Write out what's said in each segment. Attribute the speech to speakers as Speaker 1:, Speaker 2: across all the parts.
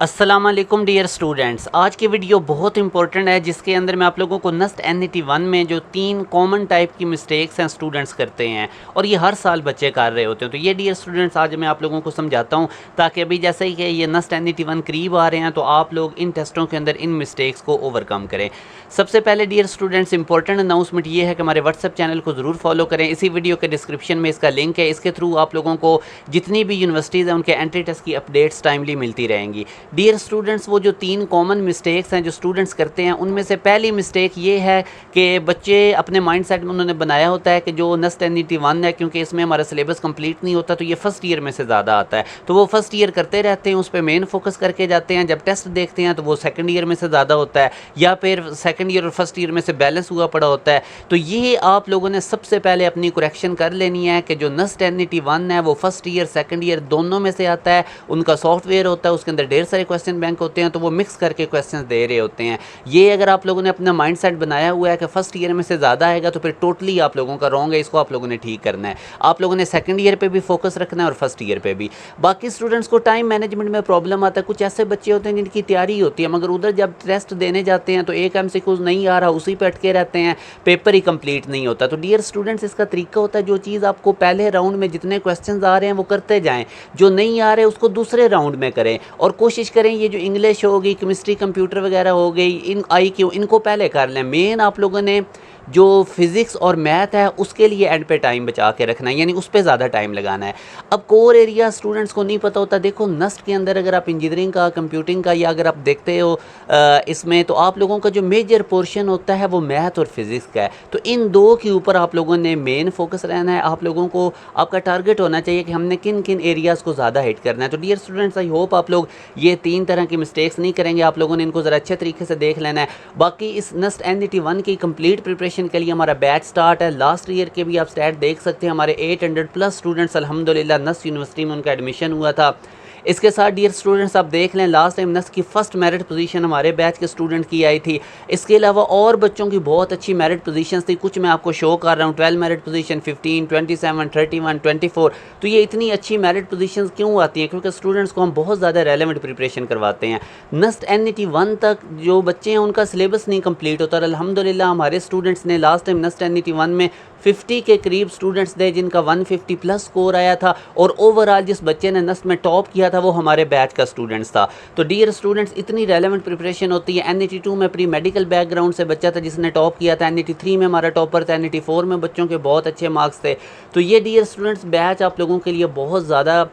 Speaker 1: अस्सलाम वालेकुम dear students. आज की वीडियो बहुत इंपॉर्टेंट है जिसके अंदर मैं आप लोगों को नस्ट एनईटी 1 में जो 3 कॉमन टाइप की मिस्टेक्स हैं स्टूडेंट्स करते हैं और ये हर साल बच्चे कर रहे होते हैं। तो ये डियर स्टूडेंट्स आज मैं आप लोगों को समझाता हूँ ताकि अभी जैसे ही कि ये नस्ट एनईटी 1 करीब आ रहे हैं तो आप लोग इन टेस्टों के अंदर इन मिस्टेक्स को ओवरकम करें। सबसे पहले डियर स्टूडेंट्स इंपॉर्टेंट अनाउंसमेंट ये है कि हमारे व्हाट्सएप चैनल को ज़रूर फॉलो करें। इसी वीडियो के डिस्क्रिप्शन में इसका लिंक है, इसके थ्रू आप लोगों को जितनी भी यूनिवर्सिटीज़ हैं उनके एंट्री टेस्ट की अपडेट्स टाइमली मिलती रहेंगी। डियर स्टूडेंट्स, वो जो 3 कॉमन मिस्टेक्स हैं जो स्टूडेंट्स करते हैं उनमें से पहली मिस्टेक ये है कि बच्चे अपने माइंडसेट में उन्होंने बनाया होता है कि जो नस्ट एनईटी 1 है क्योंकि इसमें हमारा सिलेबस कंप्लीट नहीं होता तो ये फर्स्ट ईयर में से ज़्यादा आता है, तो वो फर्स्ट ईयर करते रहते हैं, उस पर मेन फोकस करके जाते हैं। जब टेस्ट देखते हैं तो वो सेकंड ईयर में से ज़्यादा होता है या फिर सेकंड ईयर और फर्स्ट ईयर में से बैलेंस हुआ पड़ा होता है। तो ये आप लोगों ने सबसे पहले अपनी करेक्शन कर लेनी है कि जो नस्ट एनईटी 1 है वो फर्स्ट ईयर सेकंड ईयर दोनों में से आता है। उनका सॉफ्टवेयर होता है, उसके अंदर ढेर सारे क्वेश्चन बैंक होते हैं, तो वो मिक्स करके क्वेश्चंस दे रहे होते हैं। ये अगर आप लोगों ने अपना माइंडसेट बनाया हुआ है कि फर्स्ट ईयर में से ज़्यादा आएगा तो फिर टोटली आप लोगों का रॉन्ग है, इसको आप लोगों ने ठीक करना है। आप लोगों ने सेकंड ईयर पे भी फोकस रखना है और फर्स्ट ईयर पे भी। बाकी स्टूडेंट्स को टाइम मैनेजमेंट में प्रॉब्लम आता है। कुछ ऐसे बच्चे होते हैं जिनकी तैयारी होती है मगर उधर जब टेस्ट देने जाते हैं तो एक एमसीक्यूज नहीं आ रहा, उसी पे अटके रहते हैं, पेपर ही कंप्लीट नहीं होता। तो डियर स्टूडेंट्स, इसका तरीका होता है जो चीज़ आपको पहले राउंड में जितने क्वेश्चन आ रहे हैं वो करते जाएँ, जो नहीं आ रहे उसको दूसरे राउंड में करें और कोशिश करें ये जो इंग्लिश होगी, केमिस्ट्री, कंप्यूटर वगैरह हो गई, इन IQ इनको पहले कर लें। मेन आप लोगों ने जो फिज़िक्स और मैथ है उसके लिए एंड पे टाइम बचा के रखना है, यानी उस पे ज़्यादा टाइम लगाना है। अब कोर एरिया स्टूडेंट्स को नहीं पता होता। देखो नस्ट के अंदर अगर आप इंजीनियरिंग का, कंप्यूटिंग का या अगर आप देखते हो इसमें तो आप लोगों का जो मेजर पोर्शन होता है वो मैथ और फिज़िक्स का है। तो इन दो के ऊपर आप लोगों ने मेन फोकस रहना है। आप लोगों को आपका टारगेट होना चाहिए कि हमने किन किन एरियाज़ को ज़्यादा हिट करना है। तो डियर स्टूडेंट्स, आई होप आप लोग ये 3 तरह की मिस्टेक्स नहीं करेंगे। आप लोगों ने इनको ज़रा अच्छे तरीके से देख लेना है। बाकी इस नस्ट एनईटी 1 की कंप्लीट प्रिपरेशन के लिए हमारा बैच स्टार्ट है। लास्ट ईयर के भी आप स्टैट देख सकते हैं, हमारे 800+ स्टूडेंट्स अल्हम्दुलिल्लाह नस्ट यूनिवर्सिटी में उनका एडमिशन हुआ था। इसके साथ डियर स्टूडेंट्स आप देख लें लास्ट टाइम नस्ट की फर्स्ट मेरिट पोजीशन हमारे बैच के स्टूडेंट की आई थी। इसके अलावा और बच्चों की बहुत अच्छी मेरिट पोजीशंस थी, कुछ मैं आपको शो कर रहा हूँ। 12 मेरिट पोजीशन, 15, 27, 31, 24। तो ये इतनी अच्छी मेरिट पोजीशंस क्यों आती हैं? क्योंकि स्टूडेंट्स को हम बहुत ज़्यादा रेलेवेंट प्रिपरेशन करवाते हैं। नस्ट एनईटी 1 तक जो बच्चे हैं उनका सिलेबस नहीं कंप्लीट होता और अल्हम्दुलिल्लाह हमारे स्टूडेंट्स ने लास्ट टाइम नस्ट एनईटी 1 में 50 के करीब स्टूडेंट्स थे जिनका 150+ स्कोर आया था और ओवरऑल जिस बच्चे ने नस्ट में टॉप किया था वो हमारे बैच का स्टूडेंट्स था। तो डियर स्टूडेंट्स, इतनी रेलेवेंट प्रिपरेशन होती है। एनईटी 2 में प्री मेडिकल बैकग्राउंड से बच्चा था जिसने टॉप किया था, एनईटी 3 में हमारा टॉपर था, एनईटी 4 में बच्चों के बहुत अच्छे मार्क्स थे। तो ये डियर स्टूडेंट्स बैच आप लोगों के लिए बहुत ज़्यादा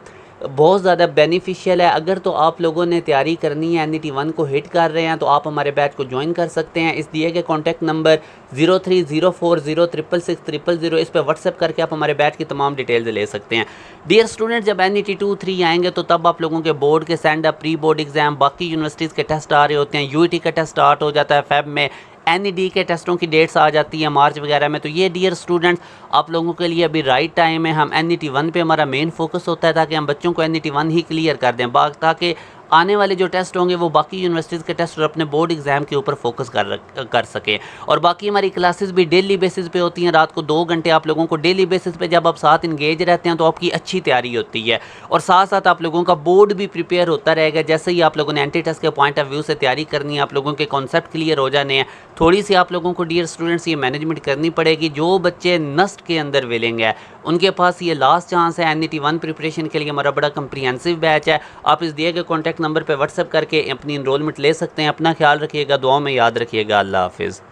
Speaker 1: बेनिफिशियल है। अगर तो आप लोगों ने तैयारी करनी है, एनईटी 1 को हिट कर रहे हैं तो आप हमारे बैच को ज्वाइन कर सकते हैं। इस दिए गए कॉन्टैक्ट नंबर 0304066600 इस पर व्हाट्सएप करके आप हमारे बैच की तमाम डिटेल्स ले सकते हैं। डियर स्टूडेंट, जब एनईटी 2, 3 आएंगे तो तब आप लोगों के बोर्ड के send up, pre board exam, बाकी यूनिवर्सिटीज़ के टेस्ट आ रहे होते हैं। यूईटी का टेस्ट स्टार्ट हो जाता है फेब में, एनईडी के टेस्टों की डेट्स आ जाती है मार्च वगैरह में। तो ये डियर स्टूडेंट्स आप लोगों के लिए अभी राइट टाइम है। हम एनईटी 1 पे हमारा मेन फोकस होता है ताकि हम बच्चों को एनईटी 1 ही क्लियर कर दें, ताकि आने वाले जो टेस्ट होंगे वो बाकी यूनिवर्सिटीज़ के टेस्ट और अपने बोर्ड एग्जाम के ऊपर फोकस कर सकें। और बाकी हमारी क्लासेस भी डेली बेसिस पे होती हैं, रात को 2 घंटे आप लोगों को डेली बेसिस पे जब आप साथ इंगेज रहते हैं तो आपकी अच्छी तैयारी होती है और साथ साथ आप लोगों का बोर्ड भी प्रिपेयर होता रहेगा। जैसे ही आप लोगों ने एंटी टेस्ट के पॉइंट ऑफ व्यू से तैयारी करनी है, आप लोगों के कॉन्सेप्ट क्लियर हो जाने हैं। थोड़ी सी आप लोगों को डियर स्टूडेंट्स ये मैनेजमेंट करनी पड़ेगी। जो बच्चे नस्ट के अंदर विलिंग है उनके पास ये लास्ट चांस है। एनईटी 1 प्रिपरेशन के लिए हमारा बड़ा कंप्रीहेंसिव बैच है। आप इस दिए गए कॉन्टैक्ट नंबर पर व्हाट्सएप करके अपनी इनरोलमेंट ले सकते हैं। अपना ख्याल रखिएगा, दुआओं में याद रखिएगा। अल्लाह हाफिज़।